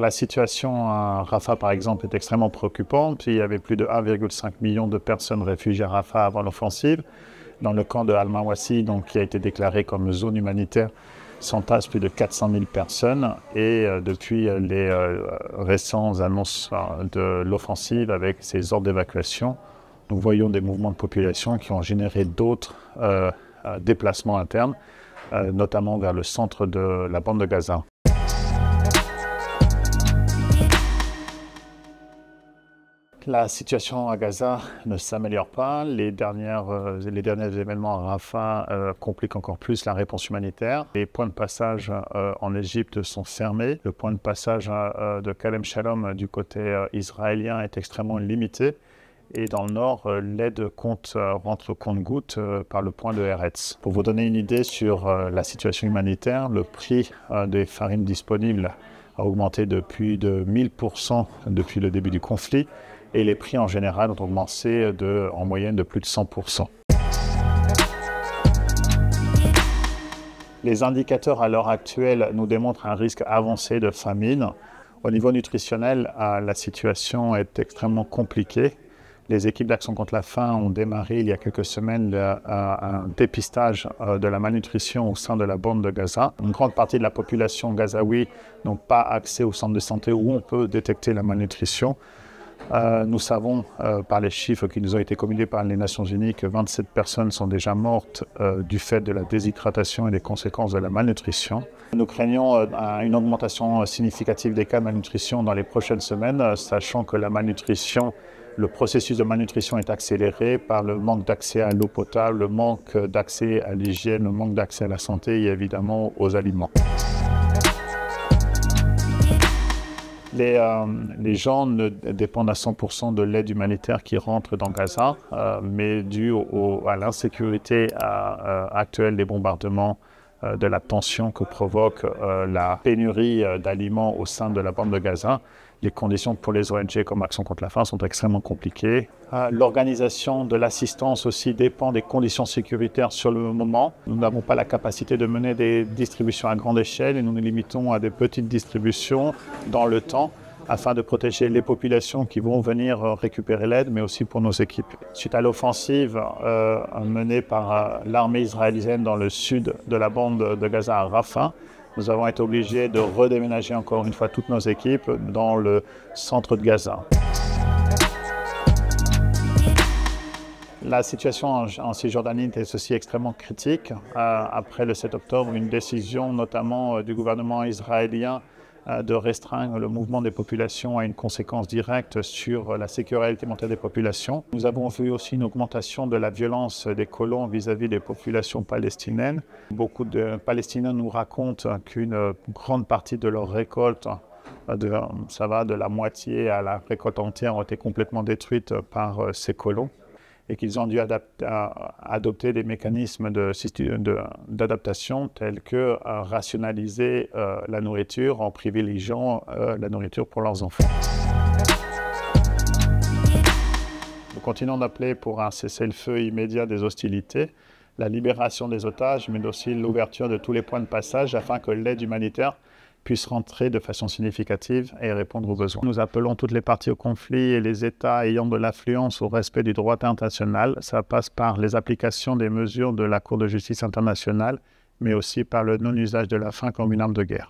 La situation à Rafah, par exemple, est extrêmement préoccupante. Il y avait plus de 1,5 million de personnes réfugiées à Rafah avant l'offensive. Dans le camp de Al-Mawasi, donc, qui a été déclaré comme zone humanitaire, s'entassent plus de 400 000 personnes. Et depuis les récentes annonces de l'offensive avec ces ordres d'évacuation, nous voyons des mouvements de population qui ont généré d'autres déplacements internes, notamment vers le centre de la bande de Gaza. La situation à Gaza ne s'améliore pas. Les derniers événements à Rafah compliquent encore plus la réponse humanitaire. Les points de passage en Égypte sont fermés. Le point de passage de Kalem Shalom du côté israélien est extrêmement limité. Et dans le nord, l'aide rentre au compte-gouttes par le point de Eretz. Pour vous donner une idée sur la situation humanitaire, le prix des farines disponibles a augmenté de plus de 1000% depuis le début du conflit. Et les prix en général ont augmenté en moyenne de plus de 100%. Les indicateurs à l'heure actuelle nous démontrent un risque avancé de famine. Au niveau nutritionnel, la situation est extrêmement compliquée. Les équipes d'Action contre la faim ont démarré il y a quelques semaines un dépistage de la malnutrition au sein de la bande de Gaza. Une grande partie de la population gazaoui n'a pas accès au centre de santé où on peut détecter la malnutrition. Nous savons par les chiffres qui nous ont été communiqués par les Nations Unies que 27 personnes sont déjà mortes du fait de la déshydratation et des conséquences de la malnutrition. Nous craignons une augmentation significative des cas de malnutrition dans les prochaines semaines, sachant que le processus de malnutrition est accéléré par le manque d'accès à l'eau potable, le manque d'accès à l'hygiène, le manque d'accès à la santé et évidemment aux aliments. Les gens ne dépendent à 100% de l'aide humanitaire qui rentre dans Gaza, mais dû à l'insécurité actuelle des bombardements, de la tension que provoque la pénurie d'aliments au sein de la bande de Gaza, les conditions pour les ONG comme Action contre la faim sont extrêmement compliquées. L'organisation de l'assistance aussi dépend des conditions sécuritaires sur le moment. Nous n'avons pas la capacité de mener des distributions à grande échelle et nous nous limitons à des petites distributions dans le temps afin de protéger les populations qui vont venir récupérer l'aide, mais aussi pour nos équipes. Suite à l'offensive menée par l'armée israélienne dans le sud de la bande de Gaza à Rafah, nous avons été obligés de redéménager encore une fois toutes nos équipes dans le centre de Gaza. La situation en Cisjordanie est aussi extrêmement critique. Après le 7 octobre, une décision notamment du gouvernement israélien de restreindre le mouvement des populations a une conséquence directe sur la sécurité alimentaire des populations. Nous avons vu aussi une augmentation de la violence des colons vis-à-vis des populations palestiniennes. Beaucoup de Palestiniens nous racontent qu'une grande partie de leur récolte, ça va de la moitié à la récolte entière, ont été complètement détruites par ces colons et qu'ils ont dû adopter des mécanismes d'adaptation tels que rationaliser la nourriture en privilégiant la nourriture pour leurs enfants. Nous continuons d'appeler pour un cessez-le-feu immédiat des hostilités, la libération des otages, mais aussi l'ouverture de tous les points de passage afin que l'aide humanitaire puisse rentrer de façon significative et répondre aux besoins. Nous appelons toutes les parties au conflit et les États ayant de l'influence au respect du droit international. Ça passe par les applications des mesures de la Cour de justice internationale, mais aussi par le non-usage de la faim comme une arme de guerre.